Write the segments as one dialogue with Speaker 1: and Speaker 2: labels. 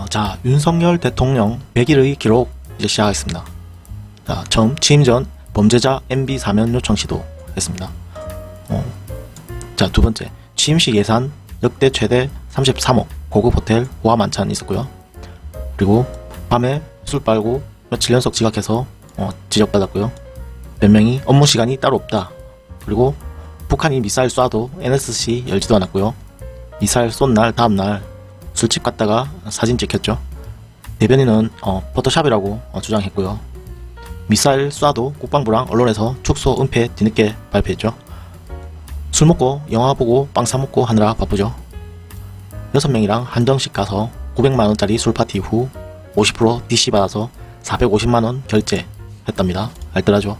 Speaker 1: 자, 윤석열 대통령 100일의 기록 이제 시작하겠습니다. 자, 처음 취임 전 범죄자 MB 사면 요청 시도 했습니다. 자, 두 번째 취임식 예산 역대 최대 33억 고급 호텔 호화 만찬 있었고요. 그리고 밤에 술 빨고 며칠 연속 지각해서 지적받았고요. 몇 명이 업무 시간이 따로 없다. 그리고 북한이 미사일 쏴도 NSC 열지도 않았고요. 미사일 쏜 날 다음날 술집 갔다가 사진 찍혔죠. 대변인은 포토샵이라고 주장했고요. 미사일 쏴도 국방부랑 언론에서 축소 은폐 뒤늦게 발표했죠. 술 먹고 영화 보고 빵 사 먹고 하느라 바쁘죠. 6명이랑 한정식 가서 900만원짜리 술 파티 후 50% DC 받아서 450만원 결제했답니다. 알뜰하죠.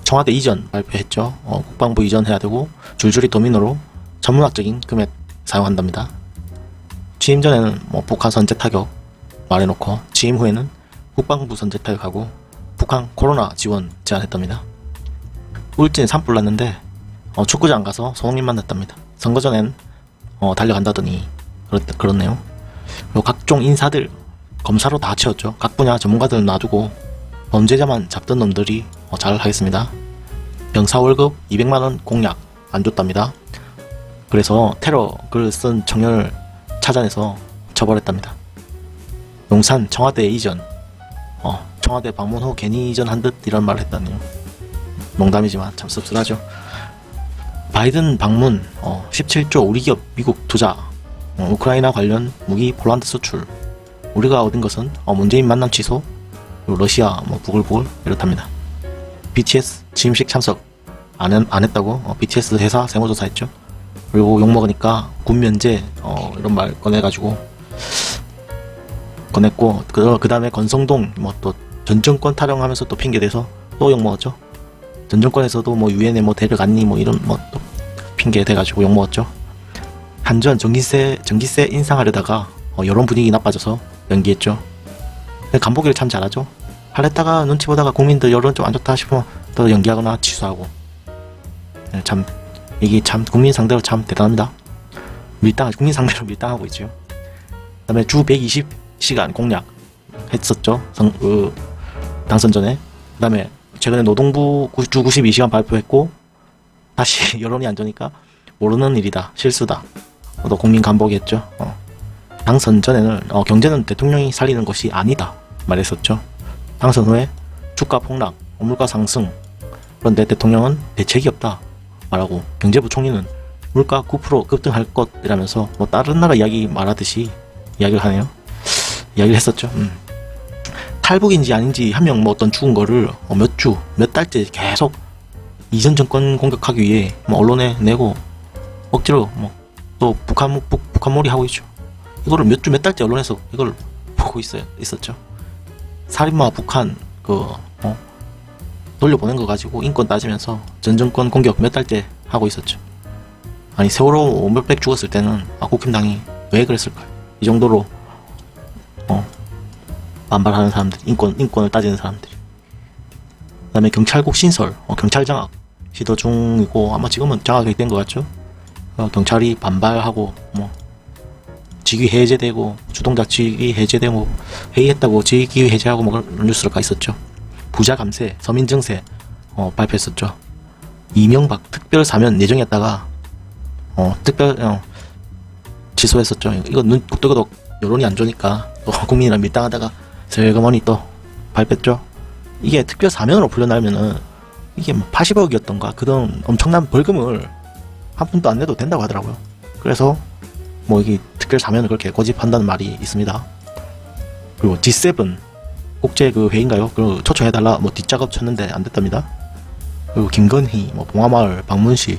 Speaker 1: 청와대 이전 발표했죠. 국방부 이전해야 되고 줄줄이 도민으로 전문학적인 금액 사용한답니다. 취임 전에는 북한 선제 타격 말해놓고 취임 후에는 국방부 선제 타격하고 북한 코로나 지원 제안했답니다. 울진 산불 났는데 축구장 가서 손흥민 만났답니다. 선거 전엔 달려간다더니 그렇네요. 그리고 각종 인사들 검사로 다 채웠죠. 각 분야 전문가들 놔두고 범죄자만 잡던 놈들이 잘 하겠습니다. 병사 월급 200만원 공약 안 줬답니다. 그래서 테러 글 쓴 청년을 찾아내서 처벌했답니다. 용산 청와대 이전 청와대 방문 후 괜히 이전한 듯 이런 말을 했다네요. 농담이지만 참 씁쓸하죠. 바이든 방문 17조 우리 기업 미국 투자 우크라이나 관련 무기 폴란드 수출 우리가 얻은 것은 문재인 만남 취소 러시아 부글부글 이렇답니다. BTS 취임식 참석 안 했다고 BTS 회사 세무조사했죠. 그리고 욕먹으니까 군 면제 이런 말 꺼내가지고 꺼냈고 그 다음에 건성동 또 전 정권 타령하면서 또 핑계대서 또 욕먹었죠. 전 정권에서도 유엔에 데려갔니 이런 또 핑계 대가지고 욕먹었죠. 한전 전기세 인상하려다가 여론 분위기 나빠져서 연기했죠. 간보기를 참 잘하죠. 하랬다가 눈치 보다가 국민들 여론 좀 안 좋다 싶으면 또 연기하거나 취소하고 참 이게 참 국민 상대로 참 대단합니다. 국민 상대로 밀당하고 있죠. 그 다음에 주 120시간 공약 했었죠. 당선 전에. 그 다음에 최근에 노동부 주 92시간 발표했고 다시 여론이 안 좋으니까 모르는 일이다 실수다 또 국민 간보기 했죠. 당선 전에는 경제는 대통령이 살리는 것이 아니다 말했었죠. 당선 후에 주가 폭락 물가 상승 그런데 대통령은 대책이 없다 말하고 경제부 총리는 물가 9% 급등할 것이라면서 다른 나라 이야기 말하듯이 이야기를 하네요. 이야기를 했었죠. 탈북인지 아닌지 한 명 어떤 죽은 거를 몇 달째 계속 이전 정권 공격하기 위해 언론에 내고 억지로 또 북한몰이 하고 있죠. 이거를 몇 달째 언론에서 이걸 보고 있었죠. 살인마 북한 돌려보낸 거 가지고 인권 따지면서 전 정권 공격 몇 달째 하고 있었죠. 아니 세월호 몇백 죽었을 때는 국힘당이 왜 그랬을까요? 이 정도로 반발하는 사람들, 인권을 따지는 사람들이. 그 다음에 경찰국 신설, 경찰 장악 시도 중이고 아마 지금은 장악이 된 것 같죠. 경찰이 반발하고 직위 해제되고 주동자 직위 해제되고 회의했다고 직위 해제하고 그런 뉴스가 있었죠. 부자 감세, 서민 증세 발표했었죠. 이명박 특별 사면 예정했다가 취소했었죠. 이거 눈 뜨고도 여론이 안 좋으니까 또 국민이랑 밀당하다가 슬그머니 또 발표했죠. 이게 특별 사면으로 풀려나면은 이게 80억이었던가 그런 엄청난 벌금을 한 푼도 안 내도 된다고 하더라고요. 그래서 이게 특별 사면을 그렇게 고집한다는 말이 있습니다. 그리고 G7 국제 회의인가요? 초청해달라 뒷작업 쳤는데 안 됐답니다. 그리고 김건희 봉화마을 방문시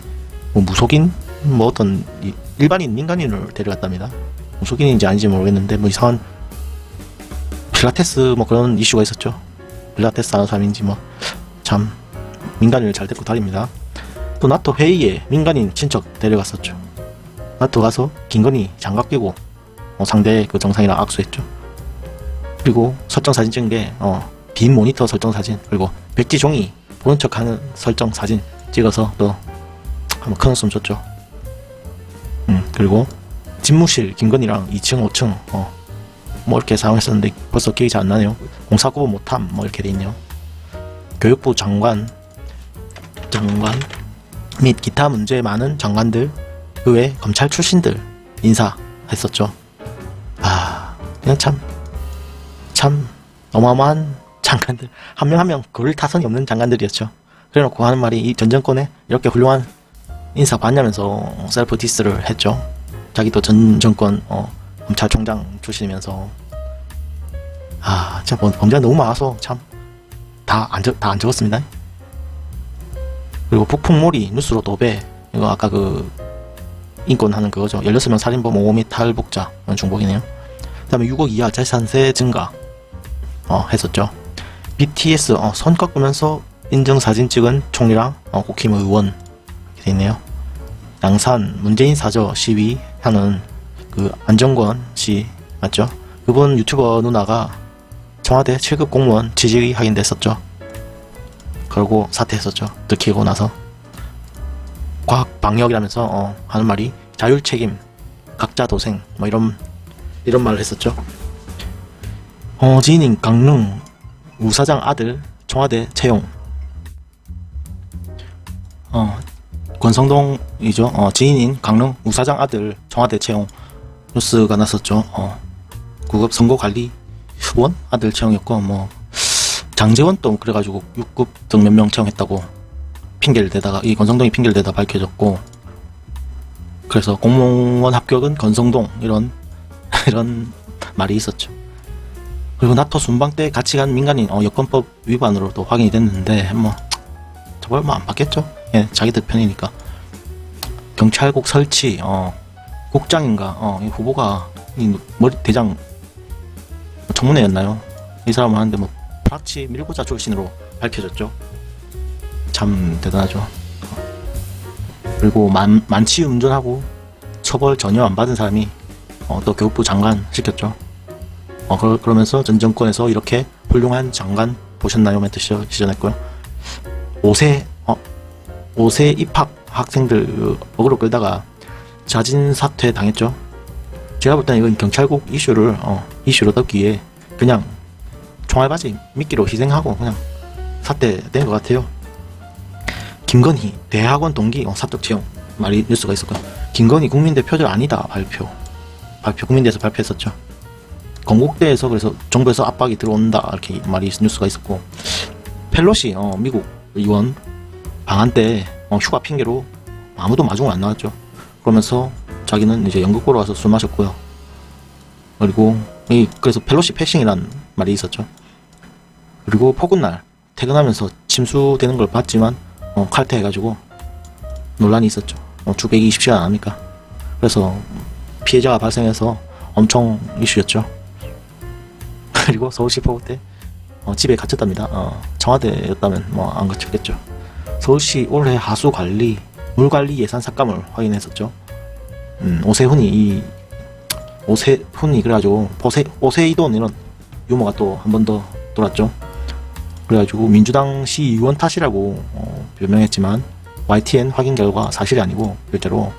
Speaker 1: 무속인 어떤 일반인 민간인을 데려갔답니다. 무속인인지 아닌지 모르겠는데 이상한 필라테스 그런 이슈가 있었죠. 필라테스 하는 사람인지 참 민간인을 잘 데리고 다닙니다. 또 나토 회의에 민간인 친척 데려갔었죠. 나토 가서 김건희 장갑 끼고 상대 정상이랑 악수했죠. 그리고 설정 사진 찍은 게 빈 모니터 설정 사진 그리고 백지 종이 보는 척하는 설정 사진 찍어서 또 한번 큰 웃음 줬죠. 그리고 집무실 김건희랑 2층 5층 뭐 이렇게 사용했었는데 벌써 기억이 잘 안 나네요. 공사구분 못함 뭐 이렇게 돼 있네요. 교육부 장관 및 기타 문제 많은 장관들, 그 외 검찰 출신들 인사했었죠. 그냥 참 어마어마한 장관들, 한 명 한 명 그럴 타선이 없는 장관들이었죠. 그래놓고 하는 말이 이 전 정권에 이렇게 훌륭한 인사 봤냐면서 셀프 디스를 했죠. 자기도 전 정권 검찰총장 출신이면서 참 범죄가 너무 많아서 참 다 안 적었습니다. 그리고 북풍몰이 뉴스로 도배, 이거 아까 그 인권 하는 그거죠. 16명 살인범 5 및 탈북자, 이건 중복이네요. 그 다음에 6억 이하 재산세 증가 했었죠. BTS 선 꺾으면서 인증사진 찍은 총리랑 국힘 의원 이렇게 돼 있네요. 양산 문재인 사저 시위하는 그 안정권 씨 맞죠? 그분 유튜버 누나가 청와대 7급 공무원 지직이 확인됐었죠. 그러고 사퇴했었죠. 들키고 나서 과학 방역이라면서 하는 말이 자율 책임, 각자 도생 뭐 이런 말을 했었죠. 지인인 강릉 우사장 아들 청와대 채용. 권성동이죠. 지인인 강릉 우사장 아들 청와대 채용 뉴스가 났었죠. 9급 선거관리원 아들 채용이었고, 뭐 장재원 또 그래가지고 6급 등 몇 명 채용했다고 핑계를 대다가 이 권성동이 핑계를 대다 밝혀졌고, 그래서 공무원 합격은 권성동 이런 말이 있었죠. 그리고 나토 순방 때 같이 간 민간인 여권법 위반으로도 확인이 됐는데 뭐 저걸 뭐 안 받겠죠. 예, 자기들 편이니까. 경찰국 설치 국장인가 이 후보가 이 머리 대장 청문회였나요? 이 사람은 하는데 뭐 프락치 밀고자 출신으로 밝혀졌죠. 참 대단하죠. 그리고 만취 운전하고 처벌 전혀 안 받은 사람이 또 교육부 장관 시켰죠. 그러면서 전 정권에서 이렇게 훌륭한 장관 보셨나요? 멘트 시전했고요. 5세 입학 학생들 어그로 끌다가 자진 사퇴 당했죠. 제가 볼 때는 이건 경찰국 이슈로 덮기에 그냥 총알바지 미끼로 희생하고 그냥 사퇴된 것 같아요. 김건희 대학원 동기 사적 채용 말이 뉴스가 있었고요. 김건희 국민대 표절 아니다 발표 국민대에서 발표했었죠. 건국대에서 그래서 정부에서 압박이 들어온다 이렇게 말이 뉴스가 있었고, 펠로시 미국 의원 방한 때 휴가 핑계로 아무도 마중을 안 나왔죠. 그러면서 자기는 이제 연극 보러 와서 술 마셨고요. 그리고 그래서 펠로시 패싱이란 말이 있었죠. 그리고 폭운날 퇴근하면서 침수되는 걸 봤지만 칼퇴해가지고 논란이 있었죠. 주백이 20시간 안 합니까? 그래서 피해자가 발생해서 엄청 이슈였죠. 그리고 서울시 폭우 때 집에 갇혔답니다. 청와대였다면 뭐 안 갇혔겠죠. 서울시 올해 하수 관리, 물 관리 예산 삭감을 확인했었죠. 오세훈이 그래가지고 오세이돈 이런 유머가 또 한 번 더 돌았죠. 그래가지고 민주당 시의원 탓이라고 변명했지만 YTN 확인 결과 사실이 아니고 실제로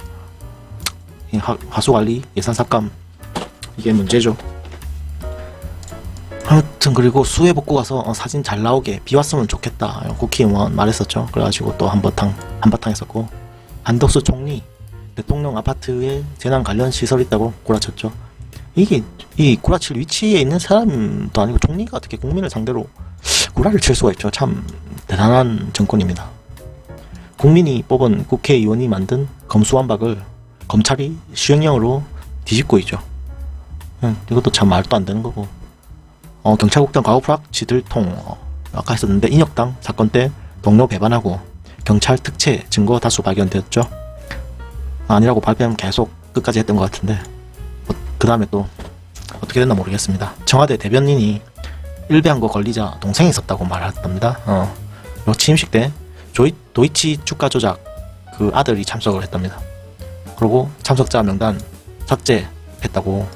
Speaker 1: 하수관리 예산 삭감 이게 문제죠. 아무튼 그리고 수해 복구 가서 사진 잘 나오게 비 왔으면 좋겠다 국회의원 말했었죠. 그래가지고 또 한바탕 했었고, 한덕수 총리 대통령 아파트에 재난 관련 시설 있다고 구라쳤죠. 이게 이 구라칠 위치에 있는 사람도 아니고 총리가 어떻게 국민을 상대로 구라를 칠 수가 있죠. 참 대단한 정권입니다. 국민이 뽑은 국회의원이 만든 검수완박을 검찰이 시행령으로 뒤집고 있죠. 이것도 참 말도 안 되는 거고. 경찰국장 과거프락 지들통 아까 했었는데 인혁당 사건 때 동료 배반하고 경찰 특채 증거 다수 발견되었죠. 아니라고 발표하면 계속 끝까지 했던 것 같은데 그 다음에 또 어떻게 됐나 모르겠습니다. 청와대 대변인이 일배한 거 걸리자 동생이 있었다고 말했답니다. 취임식 때 도이치 주가 조작 그 아들이 참석을 했답니다. 그리고 참석자 명단 삭제했다고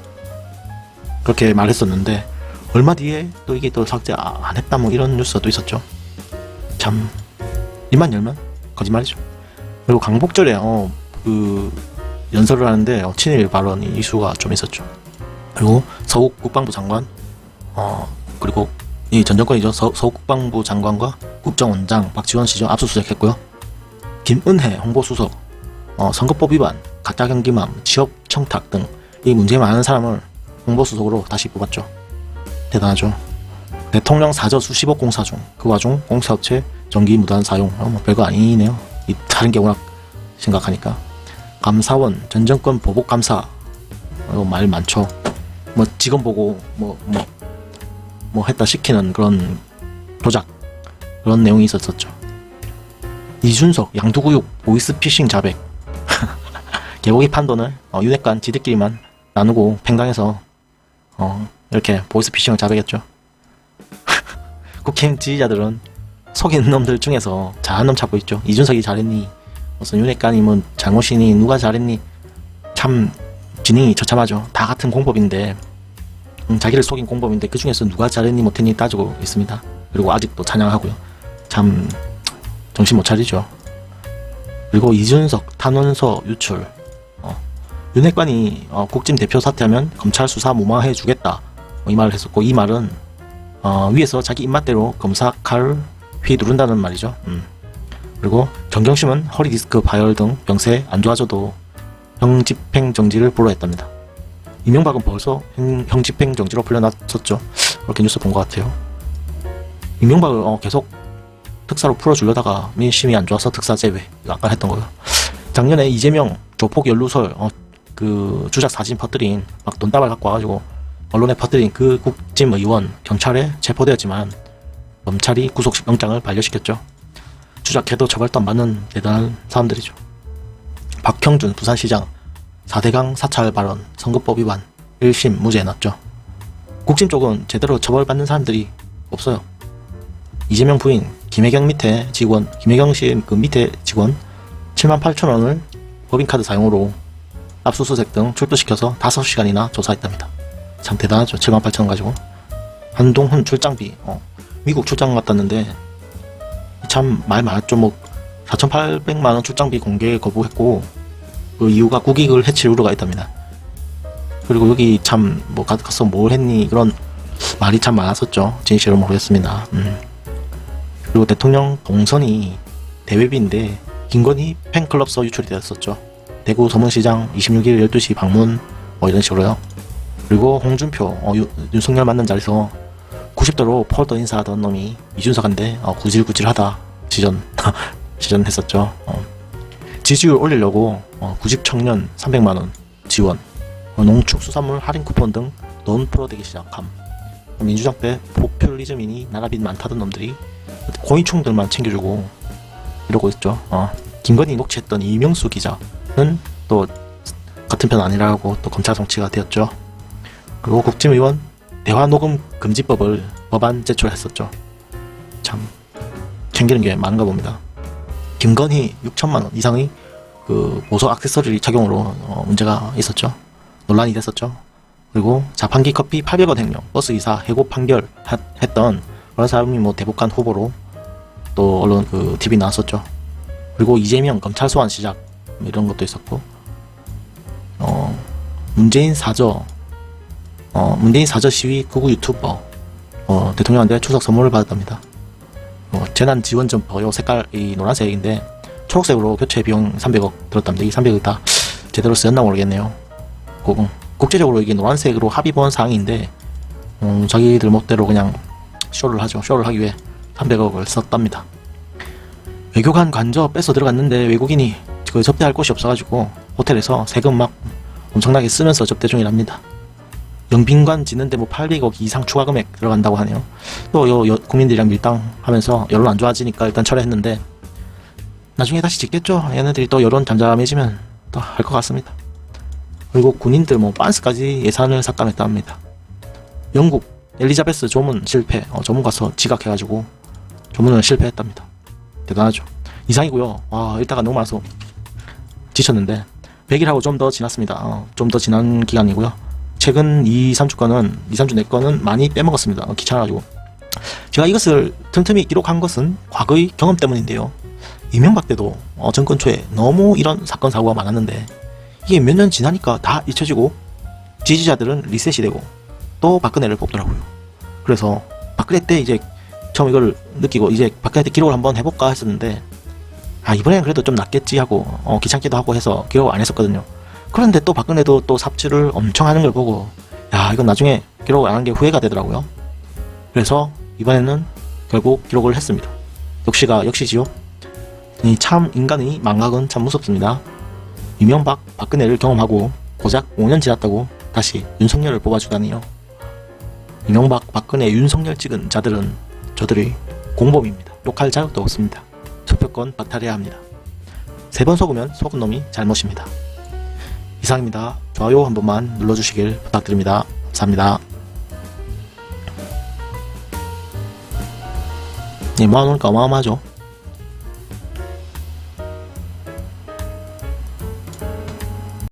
Speaker 1: 그렇게 말했었는데 얼마 뒤에 또 이게 또 삭제 안 했다 뭐 이런 뉴스가 또 있었죠. 참 입만 열면 거짓말이죠. 그리고 강복절에 그 연설을 하는데 친일 발언이 이슈가 좀 있었죠. 그리고 서욱 국방부 장관, 그리고 이 전 정권이죠. 서욱 국방부 장관과 국정원장 박지원 씨죠. 압수수색했고요. 김은혜 홍보수석, 선거법 위반, 가짜 경기망, 취업 청탁 등 이 문제 많은 사람을 홍보수석으로 다시 뽑았죠. 대단하죠. 대통령 사저 수십억 공사 중, 그 와중 공사업체 전기 무단 사용, 뭐 별거 아니네요. 이 다른 게 워낙 심각하니까. 감사원 전 정권 보복 감사, 말 많죠. 뭐 직원 보고 뭐 했다 시키는 그런 조작, 그런 내용이 있었었죠. 이준석 양두구육 보이스피싱 자백. 개고기 판돈을 윤핵관 지들끼리만 나누고 팽당해서 이렇게 보이스피싱을 자백했죠. 국힘 지지자들은 속인 놈들 중에서 잘한 놈 찾고 있죠. 이준석이 잘했니? 무슨 윤핵관이 뭐 잘못이니? 누가 잘했니? 참 진행이 처참하죠. 다 같은 공법인데, 자기를 속인 공법인데 그 중에서 누가 잘했니 못했니 따지고 있습니다. 그리고 아직도 찬양하고요. 참 정신 못 차리죠. 그리고 이준석 탄원서 유출. 윤핵관이 국짐 대표 사퇴하면 검찰 수사 무마해 주겠다, 이 말을 했었고, 이 말은 위에서 자기 입맛대로 검사 칼 휘두른다는 말이죠. 그리고 정경심은 허리 디스크 파열 등 병세 안 좋아져도 형집행 정지를 불허했답니다. 이명박은 벌써 형집행 정지로 풀려났었죠. 그렇게 뉴스 본 것 같아요. 이명박을 계속 특사로 풀어주려다가 민심이 안 좋아서 특사 제외, 이거 아까 했던 거요. 작년에 이재명 조폭 연루설 그 주작 사진 퍼뜨린, 막 돈다발 갖고 와가지고 언론에 퍼뜨린 그 국짐 의원 경찰에 체포되었지만 검찰이 구속영장을 반려시켰죠. 주작해도 처벌도 안 받는 대단한 사람들이죠. 박형준 부산시장 4대강 사찰 발언 선거법 위반 1심 무죄 났죠. 국짐 쪽은 제대로 처벌받는 사람들이 없어요. 이재명 부인 김혜경 밑에 직원, 김혜경 씨 그 밑에 직원 78,000원을 법인카드 사용으로 압수수색 등 출두시켜서 5시간이나 조사했답니다. 참 대단하죠. 78,000원 가지고. 한동훈 출장비, 미국 출장 갔다는데 참 말 많았죠. 뭐 4,800만원 출장비 공개 거부했고, 그 이유가 국익을 해칠 우려가 있답니다. 그리고 여기 참 뭐 가서 뭘 했니, 그런 말이 참 많았었죠. 진실은 모르겠습니다. 그리고 대통령 동선이 대외비인데 김건희 팬클럽서 유출이 되었었죠. 대구 서문시장 26일 12시 방문, 뭐 이런 식으로요. 그리고 홍준표 윤석열 만난 자리에서 90도로 폴더 인사하던 놈이 이준석한테 구질구질하다 지전했었죠. 지지율 올리려고 90 청년 300만원 지원, 농축수산물 할인 쿠폰 등 돈 풀어대기 시작함. 민주당 때 포퓰리즘이니 나라빚 많다던 놈들이 고인총들만 챙겨주고 이러고 있죠. 김건희 녹취했던 이명수 기자는 또 같은 편 아니라고 또 검찰 송치가 되었죠. 그리고 국짐의원 대화녹음 금지법을 법안 제출했었죠. 참 챙기는 게 많은가 봅니다. 김건희 6천만원 이상의 그 보석 액세서리 착용으로 문제가 있었죠. 논란이 됐었죠. 그리고 자판기 커피 800원 횡령, 버스기사 해고 판결 했던 그런 사람이 뭐 대북한 후보로 또 언론 그 TV 나왔었죠. 그리고 이재명 검찰 소환 시작, 이런 것도 있었고, 문재인 사저 시위 극우 유튜버 대통령한테 추석 선물을 받았답니다. 재난지원 점퍼, 요 색깔이 노란색인데 초록색으로 교체 비용 300억 들었답니다. 이 300억 다 제대로 쓰였나 모르겠네요. 국제적으로 이게 노란색으로 합의 본 사항인데 자기들 멋대로 그냥 쇼를 하죠. 쇼를 하기 위해 300억을 썼답니다. 외교관 관저 뺏어 들어갔는데 외국인이 그 접대할 곳이 없어가지고 호텔에서 세금 막 엄청나게 쓰면서 접대 중이랍니다. 영빈관 짓는데 뭐 800억 이상 추가 금액 들어간다고 하네요. 또 국민들이랑 밀당하면서 여론 안 좋아지니까 일단 철회했는데 나중에 다시 짓겠죠. 얘네들이 또 여론 잠잠해지면 또 할 것 같습니다. 그리고 군인들 뭐 빤스까지 예산을 삭감했다 합니다. 영국 엘리자베스 조문 실패, 조문 가서 지각해가지고 조문을 실패했답니다. 대단하죠. 이상이고요. 와, 일다가 너무 많아서 지쳤는데 100일하고 좀 더 지났습니다. 좀 더 지난 기간이고요. 최근 2-3주 내 거는 많이 빼먹었습니다. 귀찮아가지고. 제가 이것을 틈틈이 기록한 것은 과거의 경험 때문인데요. 이명박 때도 정권 초에 너무 이런 사건 사고가 많았는데 이게 몇 년 지나니까 다 잊혀지고 지지자들은 리셋이 되고 또 박근혜를 뽑더라고요. 그래서 박근혜 때 이제 처음 이걸 느끼고 이제 박근혜 때 기록을 한번 해볼까 했었는데 이번에는 그래도 좀 낫겠지 하고 귀찮기도 하고 해서 기록을 안 했었거든요. 그런데 또 박근혜도 또 삽질을 엄청 하는 걸 보고 이건 나중에 기록을 안 한 게 후회가 되더라고요. 그래서 이번에는 결국 기록을 했습니다. 역시지요. 참 인간의 망각은 참 무섭습니다. 이명박, 박근혜를 경험하고 고작 5년 지났다고 다시 윤석열을 뽑아주다니요. 이명박, 박근혜, 윤석열 찍은 자들은 저들의 공범입니다. 욕할 자격도 없습니다. 투표권 박탈해야 합니다. 3번 속으면 속은 놈이 잘못입니다. 이상입니다. 좋아요 한 번만 눌러주시길 부탁드립니다. 감사합니다. 모아놓으니까 어마어마하죠.